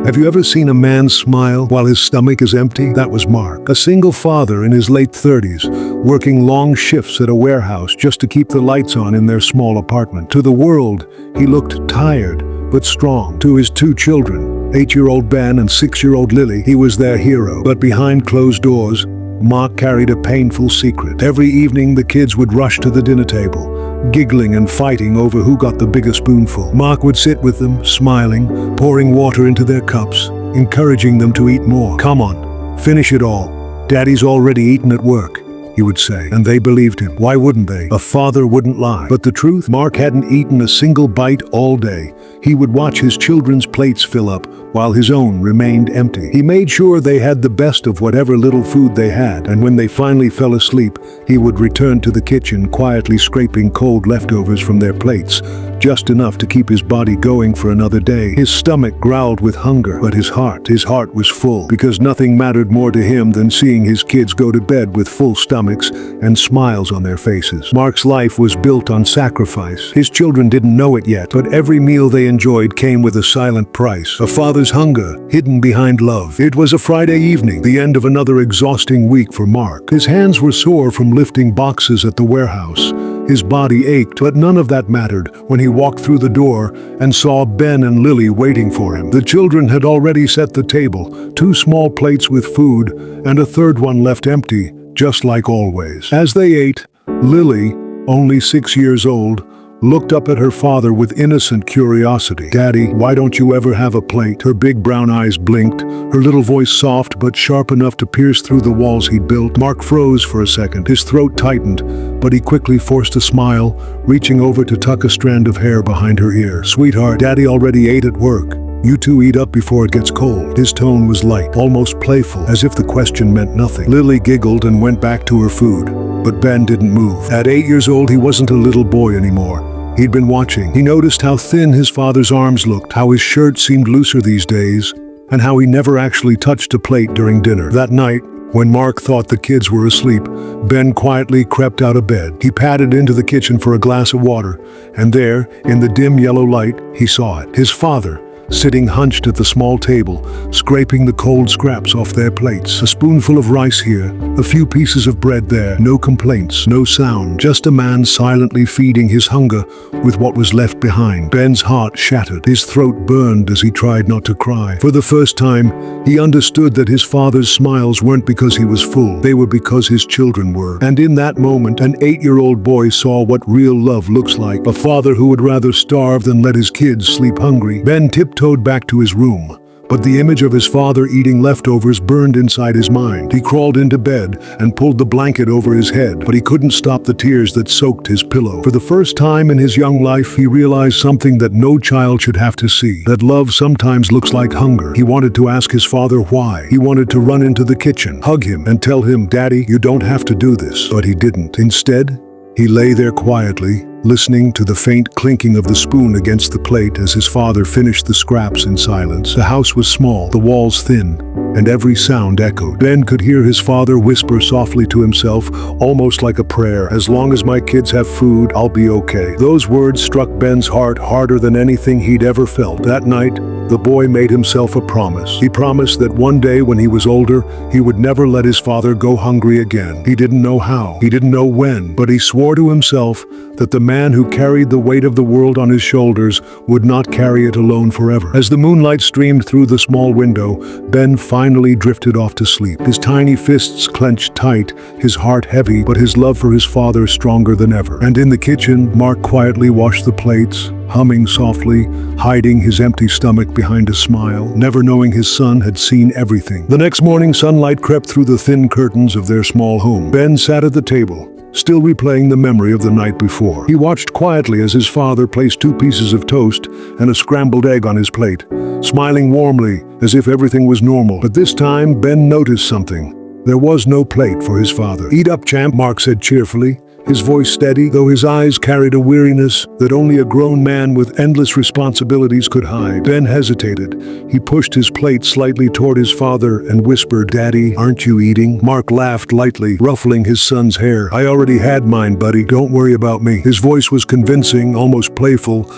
Have you ever seen a man smile while his stomach is empty? That was Mark, a single father in his late 30s, working long shifts at a warehouse just to keep the lights on in their small apartment. To the world, he looked tired but strong. To his two children, 8-year-old Ben and 6-year-old Lily, he was their hero. But behind closed doors, Mark carried a painful secret. Every evening, the kids would rush to the dinner table, giggling and fighting over who got the bigger spoonful. Mark would sit with them, smiling, pouring water into their cups, encouraging them to eat more. "Come on, finish it all. Daddy's already eaten at work," he would say. And they believed him. Why wouldn't they? A father wouldn't lie. But the truth, Mark hadn't eaten a single bite all day. He would watch his children's plates fill up while his own remained empty. He made sure they had the best of whatever little food they had, and when they finally fell asleep, he would return to the kitchen, quietly scraping cold leftovers from their plates, just enough to keep his body going for another day. His stomach growled with hunger, but his heart was full, because nothing mattered more to him than seeing his kids go to bed with full stomachs and smiles on their faces. Mark's life was built on sacrifice. His children didn't know it yet, but every meal they enjoyed came with a silent price, a father's hunger hidden behind love. It was a Friday evening, the end of another exhausting week for Mark. His hands were sore from lifting boxes at the warehouse. His body ached, but none of that mattered when he walked through the door and saw Ben and Lily waiting for him. The children had already set the table, 2 small plates with food and a third one left empty, just like always. As they ate, Lily, only 6 years old, looked up at her father with innocent curiosity. "Daddy, why don't you ever have a plate?" Her big brown eyes blinked, her little voice soft but sharp enough to pierce through the walls he'd built. Mark froze for a second. His throat tightened, but he quickly forced a smile, reaching over to tuck a strand of hair behind her ear. "Sweetheart, Daddy already ate at work. You two eat up before it gets cold." His tone was light, almost playful, as if the question meant nothing. Lily giggled and went back to her food, but Ben didn't move. At 8 years old, he wasn't a little boy anymore. He'd been watching. He noticed how thin his father's arms looked, how his shirt seemed looser these days, and how he never actually touched a plate during dinner. That night, when Mark thought the kids were asleep, Ben quietly crept out of bed. He padded into the kitchen for a glass of water, and there, in the dim yellow light, he saw it. His father, sitting hunched at the small table, scraping the cold scraps off their plates. A spoonful of rice here, a few pieces of bread there, no complaints, no sound, just a man silently feeding his hunger with what was left behind. Ben's heart shattered, his throat burned as he tried not to cry. For the first time, he understood that his father's smiles weren't because he was full, they were because his children were. And in that moment, an 8-year-old boy saw what real love looks like, a father who would rather starve than let his kids sleep hungry. Ben tiptoed back to his room, but the image of his father eating leftovers burned inside his mind. He crawled into bed and pulled the blanket over his head, but he couldn't stop the tears that soaked his pillow. For the first time in his young life, he realized something that no child should have to see, that love sometimes looks like hunger. He wanted to ask his father why. He wanted to run into the kitchen, hug him, and tell him, "Daddy, you don't have to do this." But he didn't. Instead, he lay there quietly, listening to the faint clinking of the spoon against the plate as his father finished the scraps in silence. The house was small, the walls thin, and every sound echoed. Ben could hear his father whisper softly to himself, almost like a prayer, "As long as my kids have food, I'll be okay." Those words struck Ben's heart harder than anything he'd ever felt. That night, the boy made himself a promise. He promised that one day when he was older, he would never let his father go hungry again. He didn't know how, he didn't know when, but he swore to himself that the man who carried the weight of the world on his shoulders would not carry it alone forever. As the moonlight streamed through the small window, Ben finally drifted off to sleep. His tiny fists clenched tight, his heart heavy, but his love for his father stronger than ever. And in the kitchen, Mark quietly washed the plates, humming softly, hiding his empty stomach behind a smile, never knowing his son had seen everything. The next morning, sunlight crept through the thin curtains of their small home. Ben sat at the table, still replaying the memory of the night before. He watched quietly as his father placed 2 pieces of toast and a scrambled egg on his plate, smiling warmly as if everything was normal. But this time, Ben noticed something. There was no plate for his father. "Eat up, champ," Mark said cheerfully, his voice steady, though his eyes carried a weariness that only a grown man with endless responsibilities could hide. Ben hesitated. He pushed his plate slightly toward his father and whispered, "Daddy, aren't you eating?" Mark laughed lightly, ruffling his son's hair. "I already had mine, buddy. Don't worry about me." His voice was convincing, almost playful,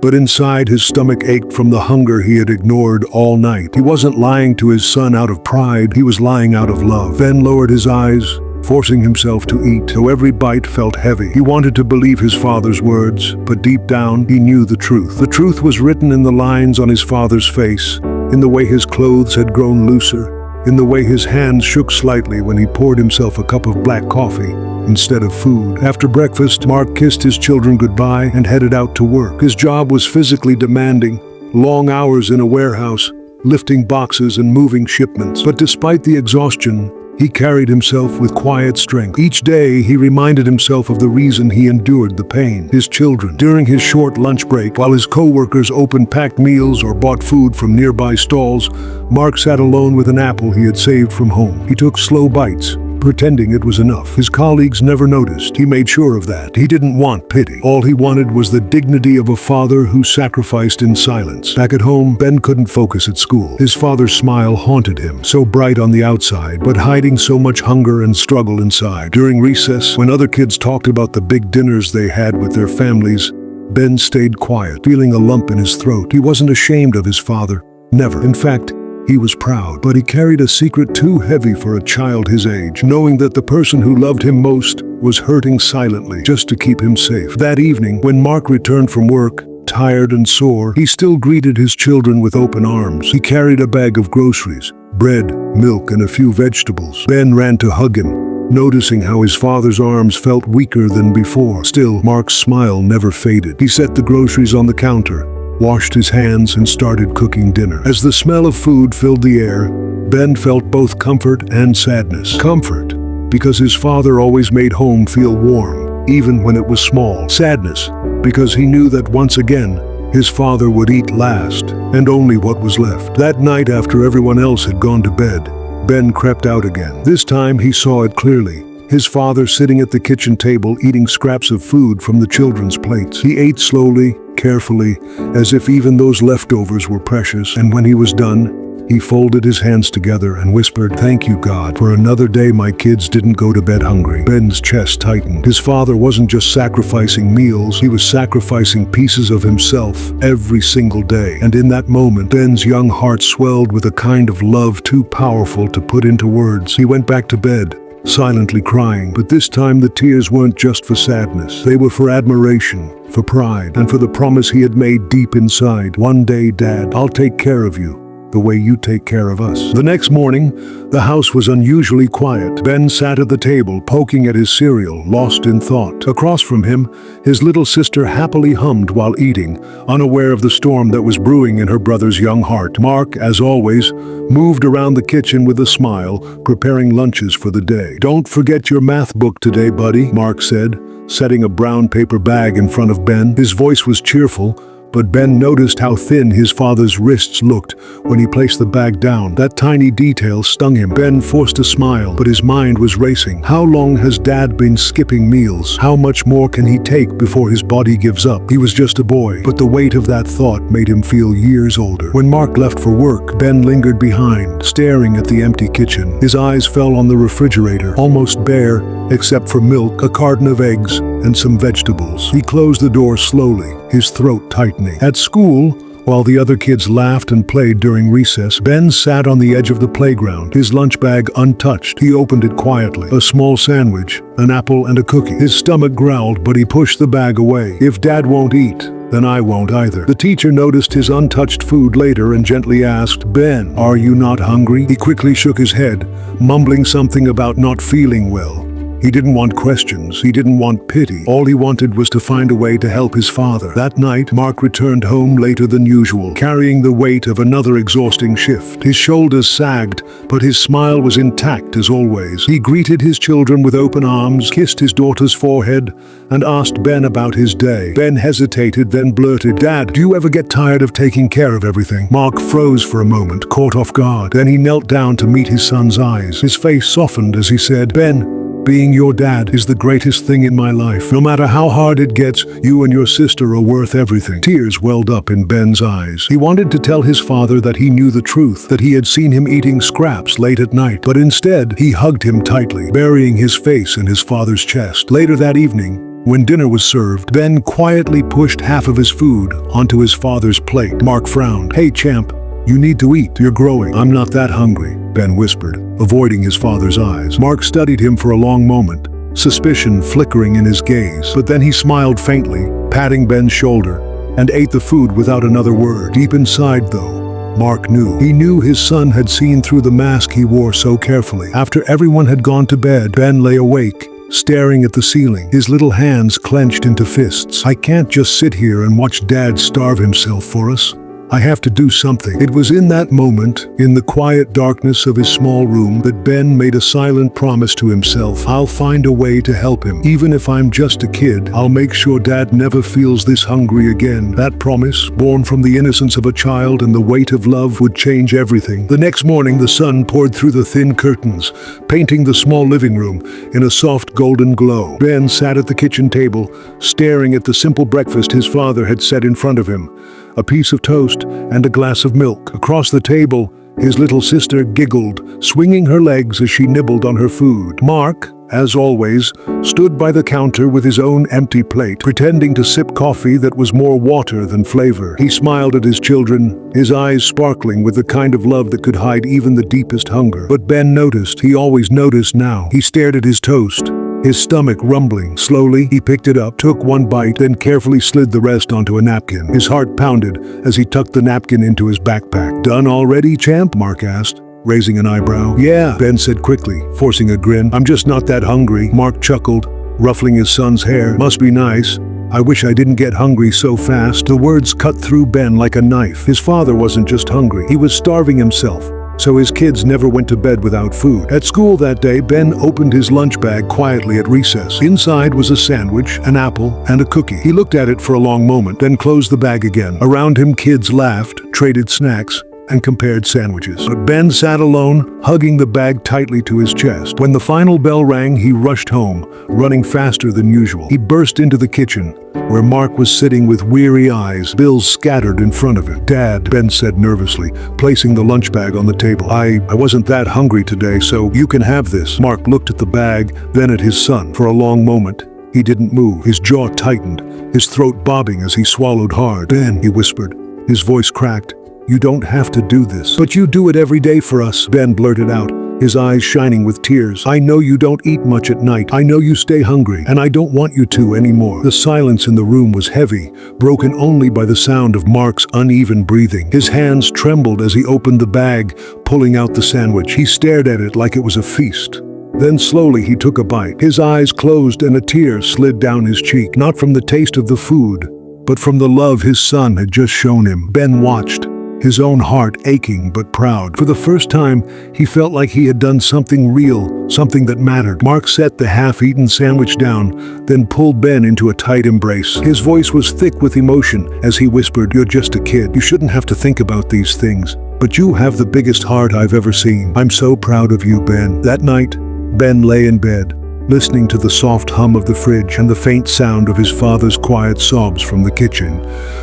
But inside, his stomach ached from the hunger he had ignored all night. He wasn't lying to his son out of pride, he was lying out of love. Ben lowered his eyes, forcing himself to eat, though every bite felt heavy. He wanted to believe his father's words, but deep down, he knew the truth. The truth was written in the lines on his father's face, in the way his clothes had grown looser, in the way his hands shook slightly when he poured himself a cup of black coffee instead of food. After breakfast, Mark kissed his children goodbye and headed out to work. His job was physically demanding, long hours in a warehouse, lifting boxes and moving shipments. But despite the exhaustion, he carried himself with quiet strength. Each day, he reminded himself of the reason he endured the pain: his children. During his short lunch break, while his co-workers opened packed meals or bought food from nearby stalls, Mark sat alone with an apple he had saved from home. He took slow bites, pretending it was enough. His colleagues never noticed. He made sure of that. He didn't want pity. All he wanted was the dignity of a father who sacrificed in silence. Back at home, Ben couldn't focus at school. His father's smile haunted him, so bright on the outside, but hiding so much hunger and struggle inside. During recess, when other kids talked about the big dinners they had with their families, Ben stayed quiet, feeling a lump in his throat. He wasn't ashamed of his father. Never. In fact, he was proud, but he carried a secret too heavy for a child his age, knowing that the person who loved him most was hurting silently just to keep him safe. That evening, when Mark returned from work, tired and sore, he still greeted his children with open arms. He carried a bag of groceries, bread, milk, and a few vegetables. Ben ran to hug him, noticing how his father's arms felt weaker than before. Still, Mark's smile never faded. He set the groceries on the counter, washed his hands, and started cooking dinner. As the smell of food filled the air, Ben felt both comfort and sadness. Comfort, because his father always made home feel warm, even when it was small. Sadness, because he knew that once again, his father would eat last, and only what was left. That night, after everyone else had gone to bed, Ben crept out again. This time he saw it clearly. His father sitting at the kitchen table eating scraps of food from the children's plates. He ate slowly, carefully, as if even those leftovers were precious, and when he was done, he folded his hands together and whispered, "Thank you, God, for another day my kids didn't go to bed hungry." Ben's chest tightened. His father wasn't just sacrificing meals, he was sacrificing pieces of himself every single day. And in that moment, Ben's young heart swelled with a kind of love too powerful to put into words. He went back to bed, silently crying, but this time the tears weren't just for sadness. They were for admiration, for pride, and for the promise he had made deep inside. "One day, Dad, I'll take care of you, the way you take care of us." The next morning, the house was unusually quiet. Ben sat at the table, poking at his cereal, lost in thought. Across from him, his little sister happily hummed while eating, unaware of the storm that was brewing in her brother's young heart. Mark, as always, moved around the kitchen with a smile, preparing lunches for the day. "Don't forget your math book today, buddy," Mark said, setting a brown paper bag in front of Ben. His voice was cheerful, but Ben noticed how thin his father's wrists looked when he placed the bag down. That tiny detail stung him. Ben forced a smile, but his mind was racing. How long has Dad been skipping meals? How much more can he take before his body gives up? He was just a boy, but the weight of that thought made him feel years older. When Mark left for work, Ben lingered behind, staring at the empty kitchen. His eyes fell on the refrigerator, almost bare, except for milk, a carton of eggs, and some vegetables. He closed the door slowly, his throat tightening. At school, while the other kids laughed and played during recess, Ben sat on the edge of the playground, his lunch bag untouched. He opened it quietly. A small sandwich, an apple, and a cookie. His stomach growled, but he pushed the bag away. "If Dad won't eat, then I won't either." The teacher noticed his untouched food later and gently asked, "Ben, are you not hungry?" He quickly shook his head, mumbling something about not feeling well. He didn't want questions, he didn't want pity. All he wanted was to find a way to help his father. That night, Mark returned home later than usual, carrying the weight of another exhausting shift. His shoulders sagged, but his smile was intact as always. He greeted his children with open arms, kissed his daughter's forehead, and asked Ben about his day. Ben hesitated, then blurted, "Dad, do you ever get tired of taking care of everything?" Mark froze for a moment, caught off guard. Then he knelt down to meet his son's eyes. His face softened as he said, "Ben, being your dad is the greatest thing in my life. No matter how hard it gets, you and your sister are worth everything." Tears welled up in Ben's eyes. He wanted to tell his father that he knew the truth, that he had seen him eating scraps late at night, but instead he hugged him tightly, burying his face in his father's chest. Later that evening, When dinner was served, Ben quietly pushed half of his food onto his father's plate. Mark frowned. "Hey, champ, you need to eat. You're growing." "I'm not that hungry," Ben whispered, avoiding his father's eyes. Mark studied him for a long moment, suspicion flickering in his gaze. But then he smiled faintly, patting Ben's shoulder, and ate the food without another word. Deep inside, though, Mark knew. He knew his son had seen through the mask he wore so carefully. After everyone had gone to bed, Ben lay awake, staring at the ceiling, his little hands clenched into fists. "I can't just sit here and watch Dad starve himself for us. I have to do something." It was in that moment, in the quiet darkness of his small room, that Ben made a silent promise to himself. "I'll find a way to help him. Even if I'm just a kid, I'll make sure Dad never feels this hungry again." That promise, born from the innocence of a child and the weight of love, would change everything. The next morning, the sun poured through the thin curtains, painting the small living room in a soft golden glow. Ben sat at the kitchen table, staring at the simple breakfast his father had set in front of him. A piece of toast and a glass of milk. Across the table, his little sister giggled, swinging her legs as she nibbled on her food. Mark, as always, stood by the counter with his own empty plate, pretending to sip coffee that was more water than flavor. He smiled at his children, his eyes sparkling with the kind of love that could hide even the deepest hunger. But Ben noticed. He always noticed now. He stared at his toast, his stomach rumbling. Slowly, he picked it up, took one bite, then carefully slid the rest onto a napkin. His heart pounded as he tucked the napkin into his backpack. "Done already, champ?" Mark asked, raising an eyebrow. "Yeah," Ben said quickly, forcing a grin. "I'm just not that hungry." Mark chuckled, ruffling his son's hair. "Must be nice. I wish I didn't get hungry so fast." The words cut through Ben like a knife. His father wasn't just hungry, he was starving himself. So his kids never went to bed without food. At school that day, Ben opened his lunch bag quietly at recess. Inside was a sandwich, an apple, and a cookie. He looked at it for a long moment, then closed the bag again. Around him, kids laughed, traded snacks, and compared sandwiches. But Ben sat alone, hugging the bag tightly to his chest. When the final bell rang, he rushed home, running faster than usual. He burst into the kitchen, where Mark was sitting with weary eyes, bills scattered in front of him. "Dad," Ben said nervously, placing the lunch bag on the table. I wasn't that hungry today, so you can have this." Mark looked at the bag, then at his son. For a long moment, he didn't move. His jaw tightened, his throat bobbing as he swallowed hard. "Ben," he whispered, his voice cracked, "you don't have to do this." "But you do it every day for us," Ben blurted out, his eyes shining with tears. "I know you don't eat much at night. I know you stay hungry, and I don't want you to anymore." The silence in the room was heavy, broken only by the sound of Mark's uneven breathing. His hands trembled as he opened the bag, pulling out the sandwich. He stared at it like it was a feast. Then slowly he took a bite. His eyes closed and a tear slid down his cheek, not from the taste of the food, but from the love his son had just shown him. Ben watched, his own heart aching but proud. For the first time, he felt like he had done something real, something that mattered. Mark set the half-eaten sandwich down, then pulled Ben into a tight embrace. His voice was thick with emotion as he whispered, "You're just a kid. You shouldn't have to think about these things. But you have the biggest heart I've ever seen. I'm so proud of you, Ben." That night, Ben lay in bed, listening to the soft hum of the fridge and the faint sound of his father's quiet sobs from the kitchen.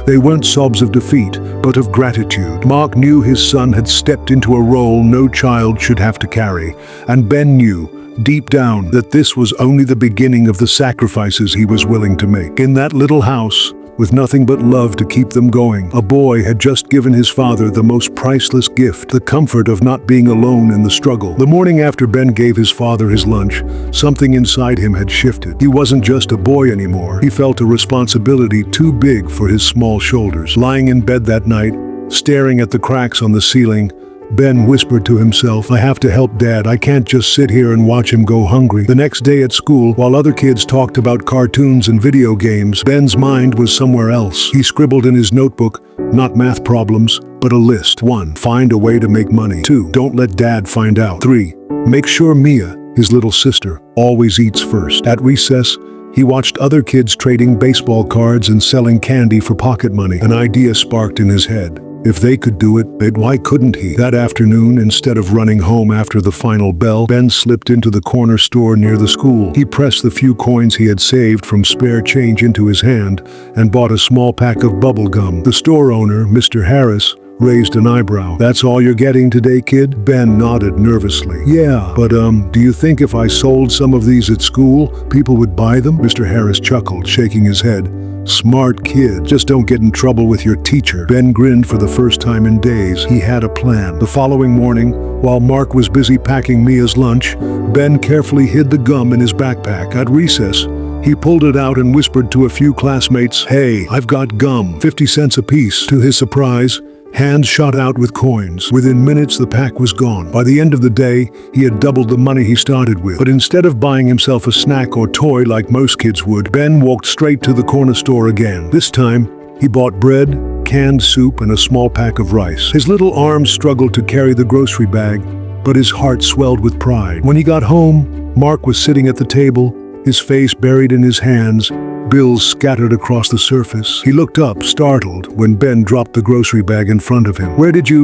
They weren't sobs of defeat, but of gratitude. Mark knew his son had stepped into a role no child should have to carry, and Ben knew, deep down, that this was only the beginning of the sacrifices he was willing to make. In that little house, with nothing but love to keep them going, a boy had just given his father the most priceless gift, the comfort of not being alone in the struggle. The morning after Ben gave his father his lunch, something inside him had shifted. He wasn't just a boy anymore. He felt a responsibility too big for his small shoulders. Lying in bed that night, staring at the cracks on the ceiling, Ben whispered to himself, "I have to help Dad. I can't just sit here and watch him go hungry." The next day at school, while other kids talked about cartoons and video games, Ben's mind was somewhere else. He scribbled in his notebook, not math problems, but a list. 1. Find a way to make money. 2. Don't let Dad find out. 3. Make sure Mia, his little sister, always eats first. At recess, he watched other kids trading baseball cards and selling candy for pocket money. An idea sparked in his head. If they could do it, why couldn't he? That afternoon, instead of running home after the final bell, Ben slipped into the corner store near the school. He pressed the few coins he had saved from spare change into his hand and bought a small pack of bubble gum. The store owner, Mr. Harris, raised an eyebrow. "That's all you're getting today, kid?" Ben nodded nervously. "Yeah, but do you think if I sold some of these at school, people would buy them?" Mr. Harris chuckled, shaking his head. "Smart kid, just don't get in trouble with your teacher." Ben grinned for the first time in days. He had a plan. The following morning, while Mark was busy packing Mia's lunch, Ben carefully hid the gum in his backpack. At recess, he pulled it out and whispered to a few classmates, "Hey, I've got gum, 50 cents apiece." To his surprise, hands shot out with coins. Within minutes, the pack was gone. By the end of the day, he had doubled the money he started with. But instead of buying himself a snack or toy like most kids would, Ben walked straight to the corner store again. This time, he bought bread, canned soup, and a small pack of rice. His little arms struggled to carry the grocery bag, but his heart swelled with pride. When he got home, Mark was sitting at the table, his face buried in his hands, bills scattered across the surface. He looked up, startled, when Ben dropped the grocery bag in front of him.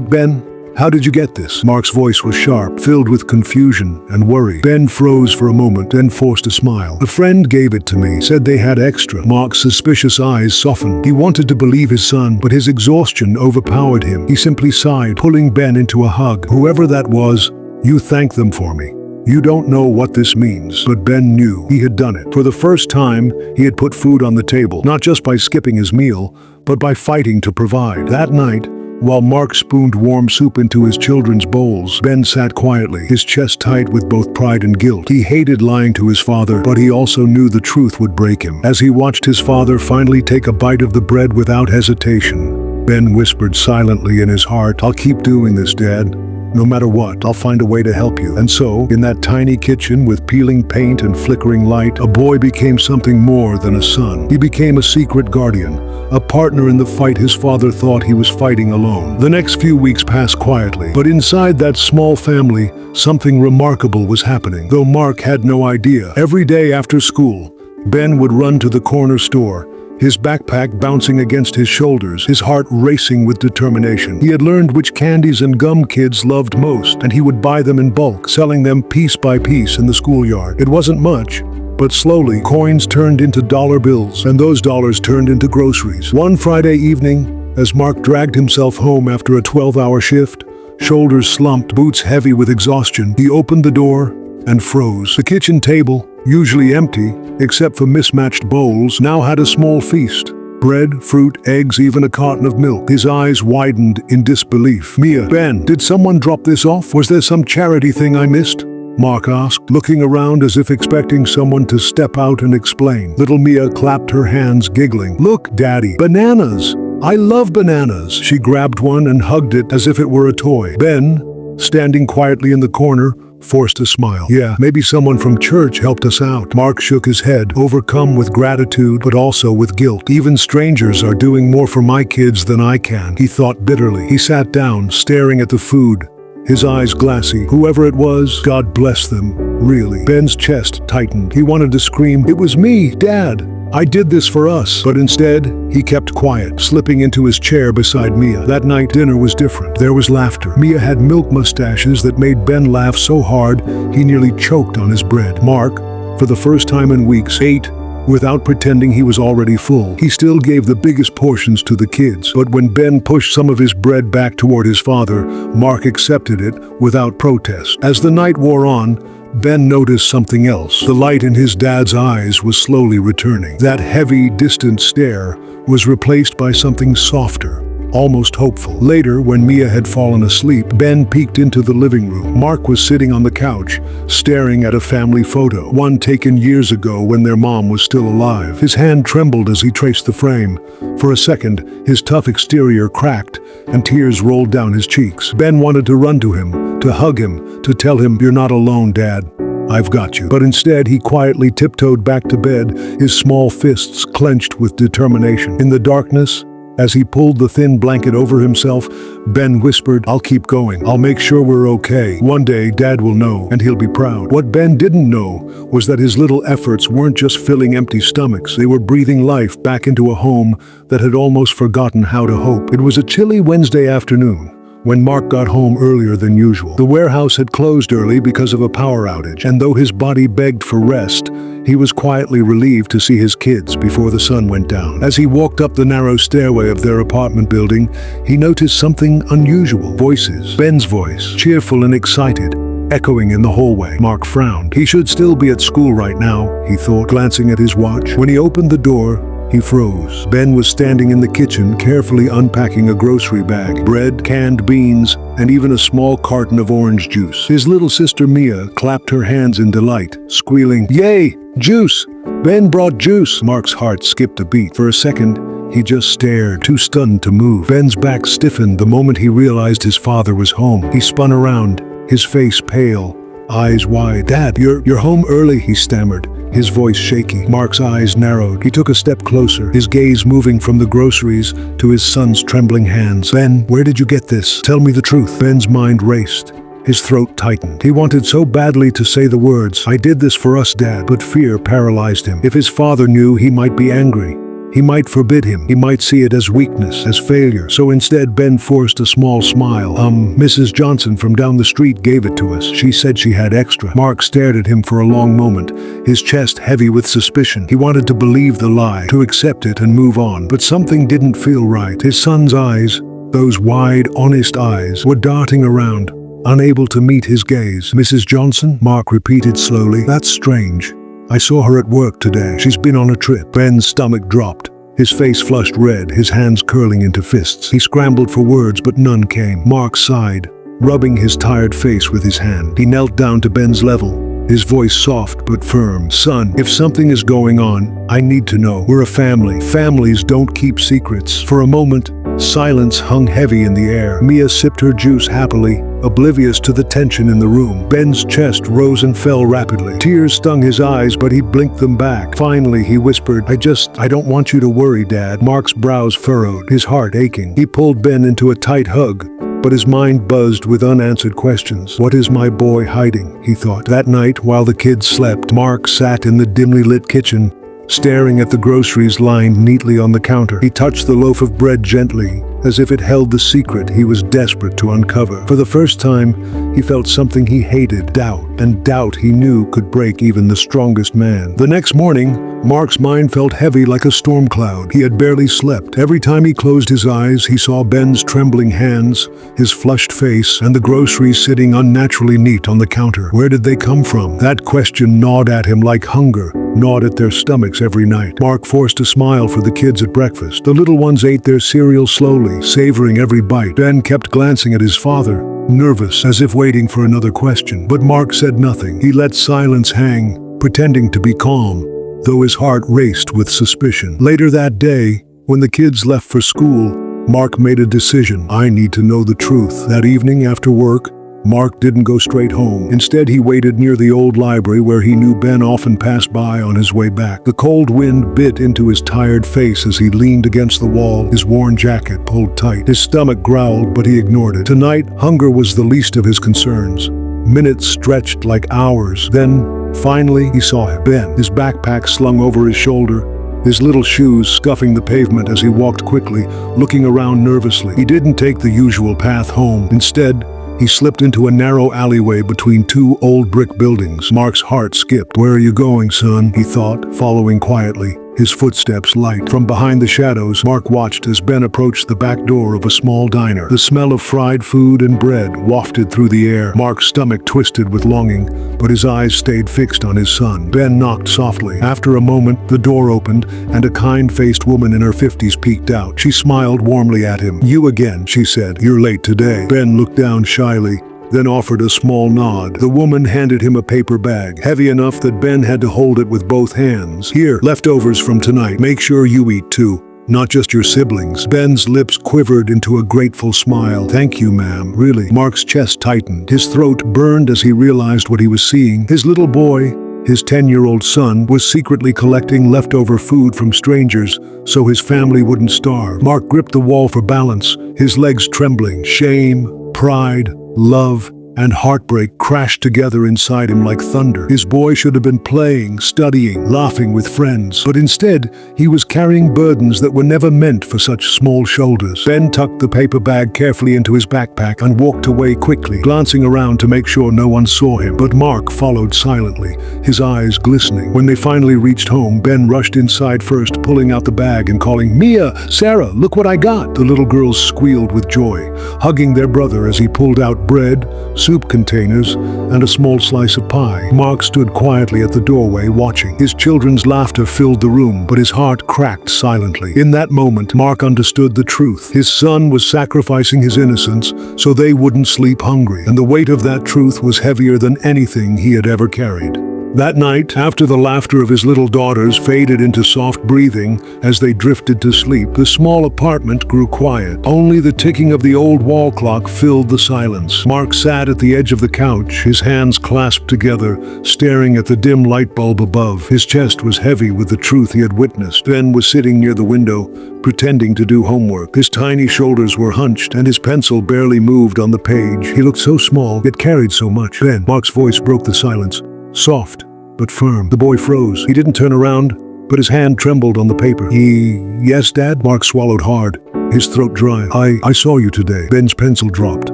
Ben? How did you get this?" Mark's voice was sharp, filled with confusion and worry. Ben froze for a moment, then forced a smile. "A friend gave it to me, said they had extra." Mark's suspicious eyes softened. He wanted to believe his son, but his exhaustion overpowered him. He simply sighed, pulling Ben into a hug. "Whoever that was, you thank them for me. You don't know what this means." But Ben knew he had done it. For the first time, he had put food on the table, not just by skipping his meal, but by fighting to provide. That night, while Mark spooned warm soup into his children's bowls, Ben sat quietly, his chest tight with both pride and guilt. He hated lying to his father, but he also knew the truth would break him. As he watched his father finally take a bite of the bread without hesitation, Ben whispered silently in his heart, "I'll keep doing this, Dad. No matter what, I'll find a way to help you." And so, in that tiny kitchen with peeling paint and flickering light, a boy became something more than a son. He became a secret guardian, a partner in the fight his father thought he was fighting alone. The next few weeks passed quietly, but inside that small family, something remarkable was happening. Though Mark had no idea, every day after school, Ben would run to the corner store, his backpack bouncing against his shoulders, his heart racing with determination. He had learned which candies and gum kids loved most, and he would buy them in bulk, selling them piece by piece in the schoolyard. It wasn't much, but slowly, coins turned into dollar bills, and those dollars turned into groceries. One Friday evening, as Mark dragged himself home after a 12-hour shift, shoulders slumped, boots heavy with exhaustion, he opened the door and froze. The kitchen table, usually empty, except for mismatched bowls, now had a small feast. Bread, fruit, eggs, even a carton of milk. His eyes widened in disbelief. "Mia, Ben, did someone drop this off? Was there some charity thing I missed?" Mark asked, looking around as if expecting someone to step out and explain. Little Mia clapped her hands, giggling. "Look, Daddy, bananas! I love bananas!" She grabbed one and hugged it as if it were a toy. Ben, standing quietly in the corner, forced a smile. "Yeah, maybe someone from church helped us out." Mark shook his head, overcome with gratitude but also with guilt. "Even strangers are doing more for my kids than I can," he thought bitterly. He sat down, staring at the food, his eyes glassy. Whoever it was, God bless them, really. Ben's chest tightened. He wanted to scream, "It was me, Dad! I did this for us." But instead, he kept quiet, slipping into his chair beside Mia. That night, dinner was different. There was laughter. Mia had milk mustaches that made Ben laugh so hard he nearly choked on his bread. Mark, for the first time in weeks, ate without pretending he was already full. He still gave the biggest portions to the kids, but when Ben pushed some of his bread back toward his father, Mark accepted it without protest. As the night wore on, Ben noticed something else. The light in his dad's eyes was slowly returning. That heavy, distant stare was replaced by something softer, almost hopeful. Later, when Mia had fallen asleep, Ben peeked into the living room. Mark was sitting on the couch, staring at a family photo, one taken years ago when their mom was still alive. His hand trembled as he traced the frame. For a second, his tough exterior cracked, and tears rolled down his cheeks. Ben wanted to run to him, to hug him, to tell him, "You're not alone, Dad. I've got you." But instead, he quietly tiptoed back to bed, his small fists clenched with determination. In the darkness, as he pulled the thin blanket over himself, Ben whispered, "I'll keep going. I'll make sure we're okay. One day, Dad will know, and he'll be proud." What Ben didn't know was that his little efforts weren't just filling empty stomachs. They were breathing life back into a home that had almost forgotten how to hope. It was a chilly Wednesday afternoon, when Mark got home earlier than usual. The warehouse had closed early because of a power outage, and though his body begged for rest, he was quietly relieved to see his kids before the sun went down. As he walked up the narrow stairway of their apartment building, he noticed something unusual. Voices. Ben's voice, cheerful and excited, echoing in the hallway. Mark frowned. He should still be at school right now, he thought, glancing at his watch. When he opened the door, he froze. Ben was standing in the kitchen, carefully unpacking a grocery bag. Bread, canned beans, and even a small carton of orange juice. His little sister Mia clapped her hands in delight, squealing, "Yay! Juice! Ben brought juice!" Mark's heart skipped a beat. For a second, he just stared, too stunned to move. Ben's back stiffened the moment he realized his father was home. He spun around, his face pale, eyes wide. "Dad, you're home early," he stammered, his voice shaky. Mark's eyes narrowed. He took a step closer, his gaze moving from the groceries to his son's trembling hands. "Ben, where did you get this? Tell me the truth." Ben's mind raced. His throat tightened. He wanted so badly to say the words, "I did this for us, Dad," but fear paralyzed him. If his father knew, he might be angry. He might forbid him. He might see it as weakness, as failure. So instead, Ben forced a small smile. Mrs. Johnson from down the street gave it to us. She said she had extra." Mark stared at him for a long moment, his chest heavy with suspicion. He wanted to believe the lie, to accept it and move on. But something didn't feel right. His son's eyes, those wide, honest eyes, were darting around, unable to meet his gaze. "Mrs. Johnson?" Mark repeated slowly. "That's strange. I saw her at work today. She's been on a trip." Ben's stomach dropped. His face flushed red, his hands curling into fists. He scrambled for words, but none came. Mark sighed, rubbing his tired face with his hand. He knelt down to Ben's level, his voice soft but firm. "Son, if something is going on, I need to know. We're a family. Families don't keep secrets." For a moment, silence hung heavy in the air. Mia sipped her juice happily, oblivious to the tension in the room. Ben's chest rose and fell rapidly. Tears stung his eyes, but he blinked them back. Finally, he whispered, I don't want you to worry, Dad." Mark's brows furrowed, his heart aching. He pulled Ben into a tight hug, but his mind buzzed with unanswered questions. "What is my boy hiding?" he thought. That night, while the kids slept, Mark sat in the dimly lit kitchen, staring at the groceries lined neatly on the counter. He touched the loaf of bread gently, as if it held the secret he was desperate to uncover. For the first time, he felt something he hated, doubt, and doubt he knew could break even the strongest man. The next morning, Mark's mind felt heavy like a storm cloud. He had barely slept. Every time he closed his eyes, he saw Ben's trembling hands, his flushed face, and the groceries sitting unnaturally neat on the counter. Where did they come from? That question gnawed at him like hunger gnawed at their stomachs every night. Mark forced a smile for the kids at breakfast. The little ones ate their cereal slowly, savoring every bite. Ben kept glancing at his father, nervous, as if waiting for another question. But Mark said nothing. He let silence hang, pretending to be calm, though his heart raced with suspicion. Later that day, when the kids left for school, Mark made a decision. I need to know the truth. That evening after work, Mark didn't go straight home. Instead, he waited near the old library where he knew Ben often passed by on his way back. The cold wind bit into his tired face as he leaned against the wall, his worn jacket pulled tight. His stomach growled, but he ignored it. Tonight, hunger was the least of his concerns. Minutes stretched like hours. Then, finally, he saw him. Ben, his backpack slung over his shoulder, his little shoes scuffing the pavement as he walked quickly, looking around nervously. He didn't take the usual path home. Instead, he slipped into a narrow alleyway between two old brick buildings. Mark's heart skipped. Where are you going, son? He thought, following quietly, his footsteps light. From behind the shadows, Mark watched as Ben approached the back door of a small diner. The smell of fried food and bread wafted through the air. Mark's stomach twisted with longing, but his eyes stayed fixed on his son. Ben knocked softly. After a moment, the door opened, and a kind-faced woman in her 50s peeked out. She smiled warmly at him. You again, she said. You're late today. Ben looked down shyly, then offered a small nod. The woman handed him a paper bag, heavy enough that Ben had to hold it with both hands. Here, leftovers from tonight. Make sure you eat too, not just your siblings. Ben's lips quivered into a grateful smile. Thank you, ma'am. Really. Mark's chest tightened. His throat burned as he realized what he was seeing. His little boy, his 10-year-old son, was secretly collecting leftover food from strangers so his family wouldn't starve. Mark gripped the wall for balance, his legs trembling. Shame, pride, love, and heartbreak crashed together inside him like thunder. His boy should have been playing, studying, laughing with friends, but instead, he was carrying burdens that were never meant for such small shoulders. Ben tucked the paper bag carefully into his backpack and walked away quickly, glancing around to make sure no one saw him. But Mark followed silently, his eyes glistening. When they finally reached home, Ben rushed inside first, pulling out the bag and calling, "Mia, Sarah, look what I got!" The little girls squealed with joy, hugging their brother as he pulled out bread, soup containers, and a small slice of pie. Mark stood quietly at the doorway watching. His children's laughter filled the room, but his heart cracked silently. In that moment, Mark understood the truth. His son was sacrificing his innocence so they wouldn't sleep hungry, and the weight of that truth was heavier than anything he had ever carried. That night, after the laughter of his little daughters faded into soft breathing as they drifted to sleep, the small apartment grew quiet. Only the ticking of the old wall clock filled the silence. Mark sat at the edge of the couch, his hands clasped together, staring at the dim light bulb above. His chest was heavy with the truth he had witnessed. Ben was sitting near the window, pretending to do homework. His tiny shoulders were hunched, and his pencil barely moved on the page. He looked so small, yet carried so much. "Ben," Mark's voice broke the silence. Soft, but firm. The boy froze. He didn't turn around, but his hand trembled on the paper. Yes, Dad?" Mark swallowed hard, his throat dry. I saw you today." Ben's pencil dropped.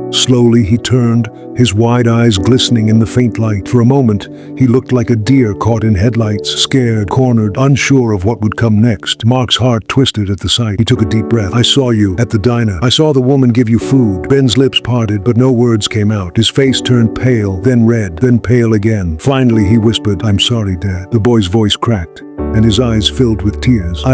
Slowly, he turned, his wide eyes glistening in the faint light. For a moment, he looked like a deer caught in headlights, scared, cornered, unsure of what would come next. Mark's heart twisted at the sight. He took a deep breath. "I saw you at the diner. I saw the woman give you food." Ben's lips parted, but no words came out. His face turned pale, then red, then pale again. Finally, he whispered, "I'm sorry, Dad." The boy's voice cracked, and his eyes filled with tears.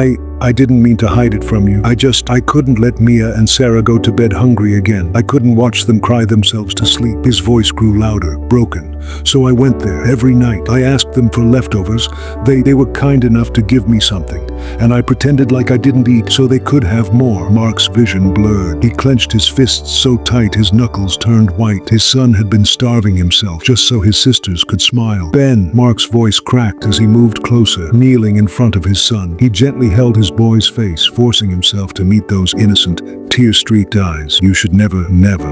I didn't mean to hide it from you. I couldn't let Mia and Sarah go to bed hungry again. I couldn't watch them cry themselves to sleep." His voice grew louder, broken. "So I went there every night. I asked them for leftovers. They were kind enough to give me something. And I pretended like I didn't eat so they could have more." Mark's vision blurred. He clenched his fists so tight his knuckles turned white. His son had been starving himself just so his sisters could smile. "Ben," Mark's voice cracked as he moved closer, kneeling in front of his son. He gently held his boy's face, forcing himself to meet those innocent, tear-streaked eyes. "You should never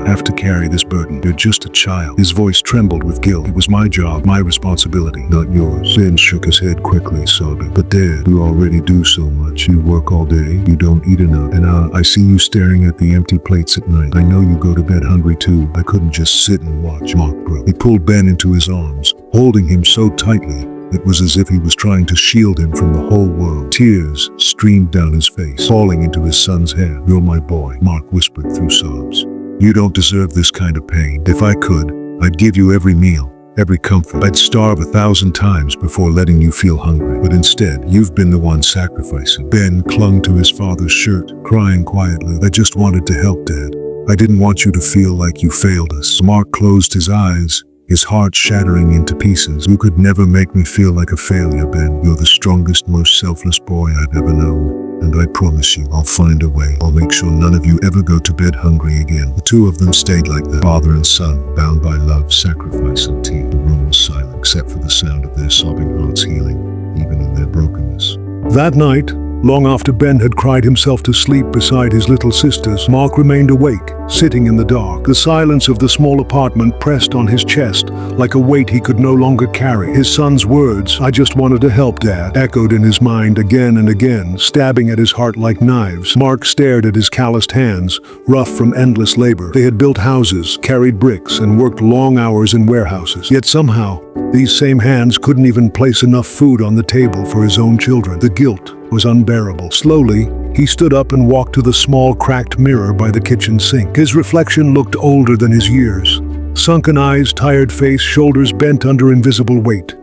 have to carry this burden. You're just a child." His voice trembled with guilt. "It was my job, my responsibility, not yours." Ben shook his head quickly, sobbing. "But Dad, you already do so much. You work all day, you don't eat enough, and I see you staring at the empty plates at night. I know you go to bed hungry too. I couldn't just sit and watch." Mark broke. He pulled Ben into his arms, holding him so tightly it was as if he was trying to shield him from the whole world. Tears streamed down his face, falling into his son's hair. "You're my boy," Mark whispered through sobs. "You don't deserve this kind of pain. If I could, I'd give you every meal, every comfort. I'd starve 1,000 times before letting you feel hungry. But instead, you've been the one sacrificing." Ben clung to his father's shirt, crying quietly. "I just wanted to help, Dad. I didn't want you to feel like you failed us." Mark closed his eyes, his heart shattering into pieces. "You could never make me feel like a failure, Ben. You're the strongest, most selfless boy I've ever known. And I promise you, I'll find a way. I'll make sure none of you ever go to bed hungry again." The two of them stayed like that, father and son, bound by love, sacrifice, and tears. The room was silent, except for the sound of their sobbing hearts healing, even in their brokenness. That night, long after Ben had cried himself to sleep beside his little sisters, Mark remained awake, sitting in the dark. The silence of the small apartment pressed on his chest like a weight he could no longer carry. His son's words, "I just wanted to help, Dad," echoed in his mind again and again, stabbing at his heart like knives. Mark stared at his calloused hands, rough from endless labor. They had built houses, carried bricks, and worked long hours in warehouses. Yet somehow, these same hands couldn't even place enough food on the table for his own children. The guilt was unbearable. Slowly, he stood up and walked to the small cracked mirror by the kitchen sink. His reflection looked older than his years. Sunken eyes, tired face, shoulders bent under invisible weight.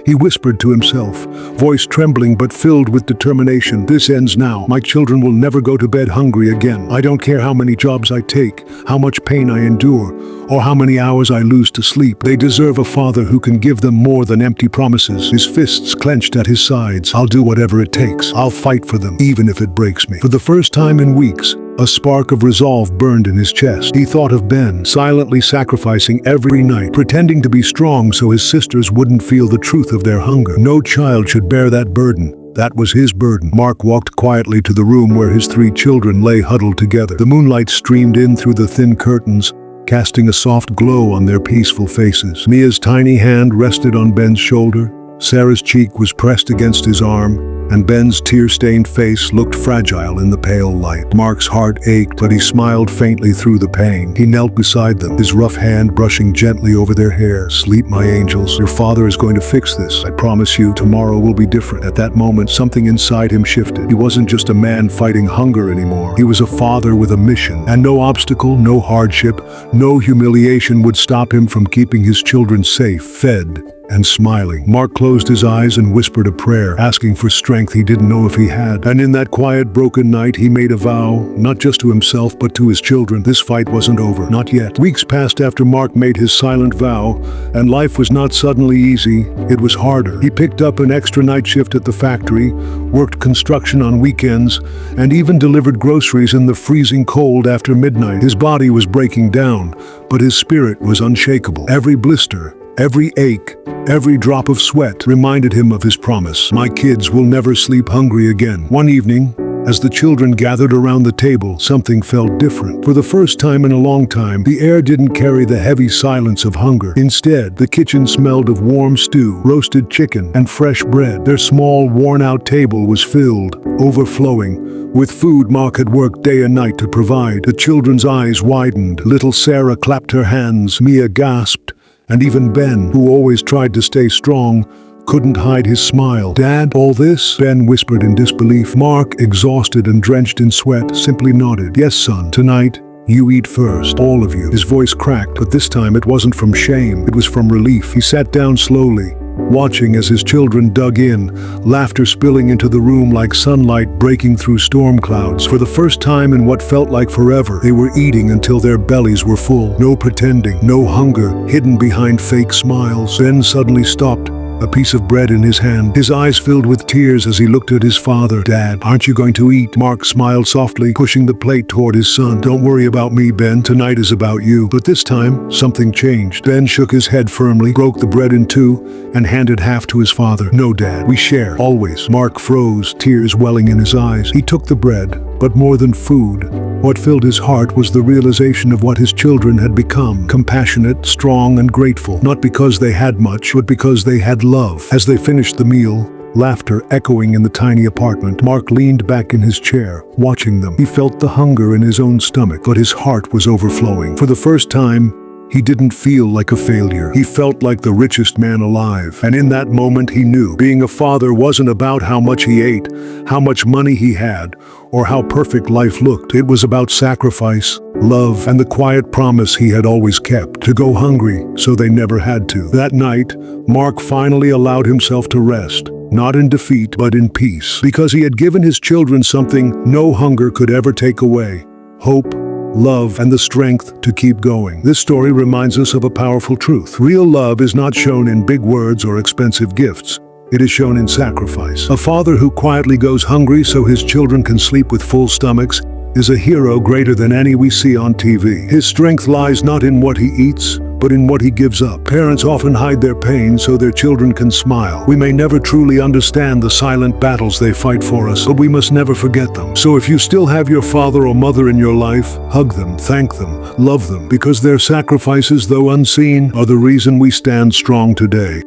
He whispered to himself, voice trembling but filled with determination, "This ends now. My children will never go to bed hungry again. I don't care how many jobs I take, how much pain I endure, or how many hours I lose to sleep. They deserve a father who can give them more than empty promises." His fists clenched at his sides. "I'll do whatever it takes. I'll fight for them, even if it breaks me." For the first time in weeks, a spark of resolve burned in his chest. He thought of Ben, silently sacrificing every night, pretending to be strong so his sisters wouldn't feel the truth of their hunger. No child should bear that burden. That was his burden. Mark walked quietly to the room where his 3 children lay huddled together. The moonlight streamed in through the thin curtains, casting a soft glow on their peaceful faces. Mia's tiny hand rested on Ben's shoulder, Sarah's cheek was pressed against his arm, and Ben's tear-stained face looked fragile in the pale light. Mark's heart ached, but he smiled faintly through the pain. He knelt beside them, his rough hand brushing gently over their hair. "Sleep, my angels. Your father is going to fix this. I promise you, tomorrow will be different." At that moment, something inside him shifted. He wasn't just a man fighting hunger anymore. He was a father with a mission, and no obstacle, no hardship, no humiliation would stop him from keeping his children safe, fed, and smiling. Mark closed his eyes and whispered a prayer, asking for strength he didn't know if he had. And in that quiet, broken night, he made a vow, not just to himself, but to his children. This fight wasn't over. Not yet. Weeks passed after Mark made his silent vow, and life was not suddenly easy. It was harder. He picked up an extra night shift at the factory, worked construction on weekends, and even delivered groceries in the freezing cold after midnight. His body was breaking down, but his spirit was unshakable. Every blister, every ache, every drop of sweat reminded him of his promise. "My kids will never sleep hungry again." One evening, as the children gathered around the table, something felt different. For the first time in a long time, the air didn't carry the heavy silence of hunger. Instead, the kitchen smelled of warm stew, roasted chicken, and fresh bread. Their small, worn-out table was filled, overflowing, with food Mark had worked day and night to provide. The children's eyes widened. Little Sarah clapped her hands, Mia gasped, and even Ben, who always tried to stay strong, couldn't hide his smile. "Dad, all this?" Ben whispered in disbelief. Mark, exhausted and drenched in sweat, simply nodded. "Yes, son. Tonight, you eat first. All of you." His voice cracked, but this time it wasn't from shame. It was from relief. He sat down slowly, watching as his children dug in, laughter spilling into the room like sunlight breaking through storm clouds. For the first time in what felt like forever, they were eating until their bellies were full. No pretending, no hunger hidden behind fake smiles. Ben suddenly stopped, a piece of bread in his hand. His eyes filled with tears as he looked at his father. "Dad, aren't you going to eat?" Mark smiled softly, pushing the plate toward his son. "Don't worry about me, Ben. Tonight is about you." But this time, something changed. Ben shook his head firmly, broke the bread in two, and handed half to his father. "No, Dad. We share. Always." Mark froze, tears welling in his eyes. He took the bread, but more than food, what filled his heart was the realization of what his children had become. Compassionate, strong, and grateful. Not because they had much, but because they had love. As they finished the meal, laughter echoing in the tiny apartment, Mark leaned back in his chair, watching them. He felt the hunger in his own stomach, but his heart was overflowing. For the first time, he didn't feel like a failure. He felt like the richest man alive. And in that moment he knew being a father wasn't about how much he ate, how much money he had, or how perfect life looked. It was about sacrifice, love, and the quiet promise he had always kept, to go hungry so they never had to. That night, Mark finally allowed himself to rest. Not in defeat, but in peace. Because he had given his children something no hunger could ever take away: hope, love, and the strength to keep going. This story reminds us of a powerful truth. Real love is not shown in big words or expensive gifts. It is shown in sacrifice. A father who quietly goes hungry so his children can sleep with full stomachs is a hero greater than any we see on TV. His strength lies not in what he eats, but in what he gives up. Parents often hide their pain so their children can smile. We may never truly understand the silent battles they fight for us, but we must never forget them. So if you still have your father or mother in your life, hug them, thank them, love them, because their sacrifices, though unseen, are the reason we stand strong today.